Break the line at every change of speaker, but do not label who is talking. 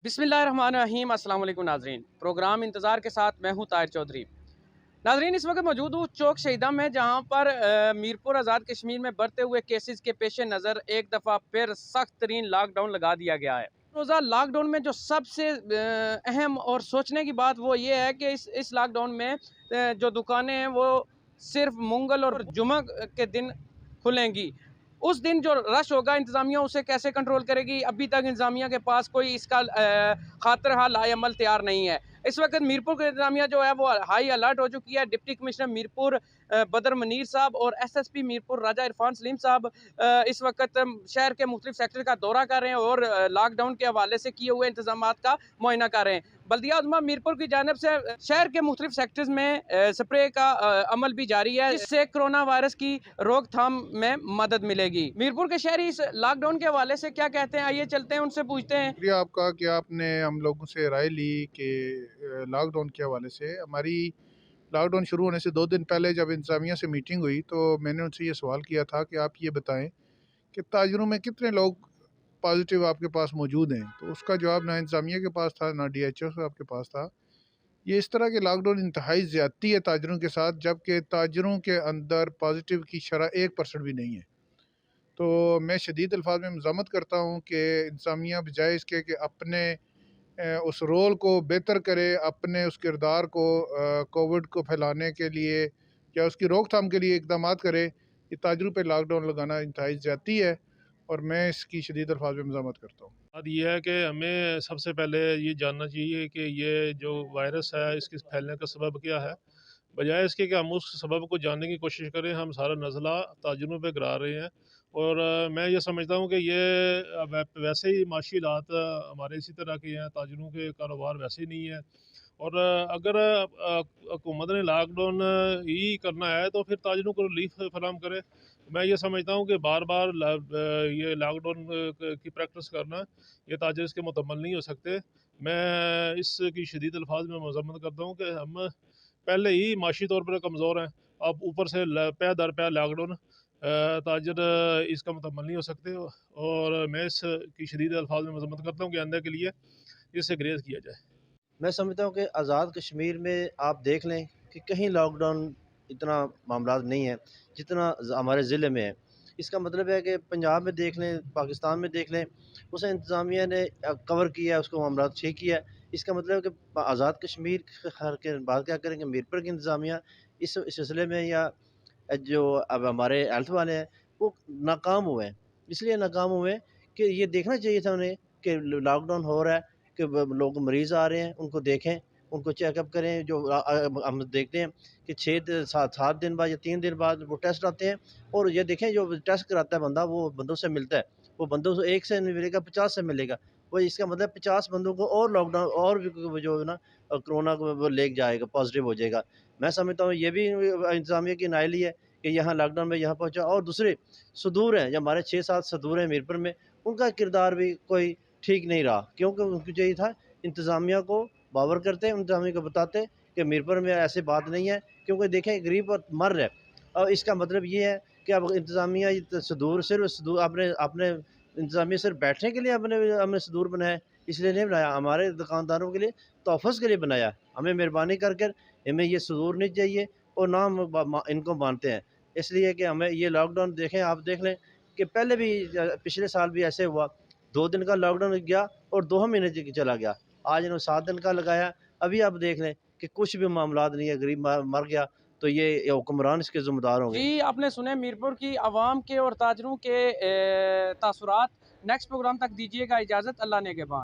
बिस्मिल्लाहिर्रहमानिर्रहीम। अस्सलाम वालेकुम नाजरीन। प्रोग्राम इंतज़ार के साथ मैं हूँ ताहिर चौधरी। नाजरीन, इस वक्त मौजूद हूँ चौक शहीदा में, जहाँ पर मीरपुर आज़ाद कश्मीर में बढ़ते हुए केसेस के पेश नज़र एक दफ़ा फिर सख्त तरीन लॉकडाउन लगा दिया गया है। रोज़ा लॉकडाउन में जो सबसे अहम और सोचने की बात वो ये है कि इस लॉकडाउन में जो दुकानें हैं वो सिर्फ मंगल और जुमा के दिन खुलेंगी। उस दिन जो रश होगा इंतज़ामिया उसे कैसे कंट्रोल करेगी, अभी तक इंतज़ामिया के पास कोई इसका खातिर हाल लाएअमल तैयार नहीं है। इस वक्त मीरपुर की इंतज़ामिया जो है वो हाई अलर्ट हो चुकी है। डिप्टी कमिश्नर मीरपुर बदर मनीर साहब और SSP मीरपुर राजा इरफान सलीम साहब इस वक्त शहर के मुख्तलिफ सेक्टर का दौरा कर रहे हैं और लॉकडाउन के हवाले से किए हुए इंतजाम का मुआयना कर रहे हैं। बल्दिया उज़्मा मीरपुर की जानिब से शहर के मुख्तलिफ सेक्टर्स में स्प्रे का अमल भी जारी है, जिससे कोरोना वायरस की रोकथाम में मदद मिलेगी। मीरपुर के शहरी इस लॉकडाउन के हवाले से क्या कहते हैं, आइए चलते हैं उनसे पूछते हैं।
शुक्रिया आपका कि आपने हम लोगों से राय ली कि लॉकडाउन के हवाले से। हमारी लॉकडाउन शुरू होने से 2 दिन पहले जब इंतज़ामिया से मीटिंग हुई तो मैंने उनसे ये सवाल किया था कि आप ये बताएं कि ताजरों में कितने लोग पॉजिटिव आपके पास मौजूद हैं। तो उसका जवाब ना इंतज़ामिया के पास था ना DHO साहब के पास था। ये इस तरह के लॉकडाउन इंतहाई ज़्यादती है ताजरों के साथ, जबकि ताजरों के अंदर पॉजिटिव की शरह 1% भी नहीं है। तो मैं शदीद अल्फाज में मज़ामत करता हूँ कि इंतज़ामिया बजाय इसके कि अपने उस रोल को बेहतर करे, अपने उस किरदार को कोविड को फैलाने के लिए या उसकी रोकथाम के लिए इकदाम करे, ये ताजरों पे लॉकडाउन लगाना इंतहाई ज़्यादती है और मैं इसकी शदीद अल्फाज में मज़ामत करता हूँ।
बात ये है कि हमें सबसे पहले ये जानना चाहिए कि ये जो वायरस है इसके फैलने का सबब क्या है। बजाय इसके कि हम उस सबब को जानने की कोशिश करें, हम सारा नज़ला ताजुर्बों पे गिरा रहे हैं। और मैं ये समझता हूँ कि ये वैसे ही माशी हालात हमारे इसी तरह के हैं, ताजुरों के कारोबार वैसे ही नहीं है। और अगर हुकूमत ने लॉकडाउन ही करना है तो फिर ताजिरों को रिलीफ फराहम करे। मैं ये समझता हूँ कि बार बार ये लॉकडाउन की प्रैक्टिस करना, ये ताजिर इसके मुतम्मल नहीं हो सकते। मैं इसकी शदीद अल्फाज में मज़म्मत करता हूँ कि हम पहले ही माशी तौर पर कमज़ोर हैं, अब ऊपर से पै दर पै लॉकडाउन, ताजर इसका मुतम्मल नहीं हो सकते। और मैं इसकी शदीद अल्फाज में मज़म्मत करता हूँ कि आइंदा के लिए इसे ग्रेज़ किया जाए।
मैं समझता हूँ कि आज़ाद कश्मीर में आप देख लें कि कहीं लॉकडाउन इतना मामला नहीं है जितना हमारे ज़िले में है। इसका मतलब है कि पंजाब में देख लें, पाकिस्तान में देख लें, उसे इंतज़ामिया ने कवर किया है, उसको मामला ठीक किया है। इसका मतलब है कि आज़ाद कश्मीर हर के बात क्या करेंगे, मीरपुर की इंतज़ामिया इस सिलसिले में या जो अब हमारे हेल्थ वाले हैं वो नाकाम हुए हैं। इसलिए नाकाम हुए हैं कि ये देखना चाहिए था उन्हें कि लॉकडाउन हो रहा है, कि लोग मरीज़ आ रहे हैं, उनको देखें, उनको चेकअप करें। जो हम देखते हैं कि 6-7 दिन बाद या 3 दिन बाद वो टेस्ट आते हैं, और ये देखें जो टेस्ट कराता है बंदा वो बंदों से मिलता है। वो बंदों से 1 से नहीं मिलेगा, 50 से मिलेगा। वो इसका मतलब 50 बंदों को और लॉकडाउन और भी वो जो है ना कोरोना को वो ले जाएगा, पॉज़िटिव हो जाएगा। मैं समझता हूँ ये भी इंतज़ामिया की नाअहली है कि यहाँ लॉकडाउन में यहाँ पहुँचा। और दूसरे सुदूर हैं, जो हमारे 6-7 सुदूर हैं मीरपुर में, उनका किरदार भी कोई ठीक नहीं रहा, क्योंकि उनको चाहिए था इंतज़ामिया को बावर करते, इंतज़ामिया को बताते कि मीरपुर में ऐसी बात नहीं है, क्योंकि देखें गरीब और मर रहा है। और इसका मतलब ये है कि अब इंतज़ामिया सुदूर सिर्फ सुदूर आपने आपने इंतज़ामिया सिर्फ बैठने के लिए आपने हमने सुदूर बनाया है, इसलिए नहीं बनाया। हमारे दुकानदारों के लिए, तोहफ़्ज़ के लिए बनाया। हमें मेहरबानी कर कर हमें ये सुदूर नहीं चाहिए और ना हम इनको मानते हैं। इसलिए कि हमें ये लॉकडाउन देखें, आप देख लें कि पहले भी पिछले साल भी ऐसे हुआ, 2 दिन का लॉकडाउन गया और 2 महीने चला गया। आज इन्होंने 7 दिन का लगाया। अभी आप देख लें कि कुछ भी मामलात नहीं है, गरीब मर गया तो ये हुक्मरान इसके ज़िम्मेदार होंगे।
जी, आपने सुने मीरपुर की आवाम के और ताजरों के तासुरात। नेक्स्ट प्रोग्राम तक दीजिएगा इजाज़त, अल्लाह ने के बाद।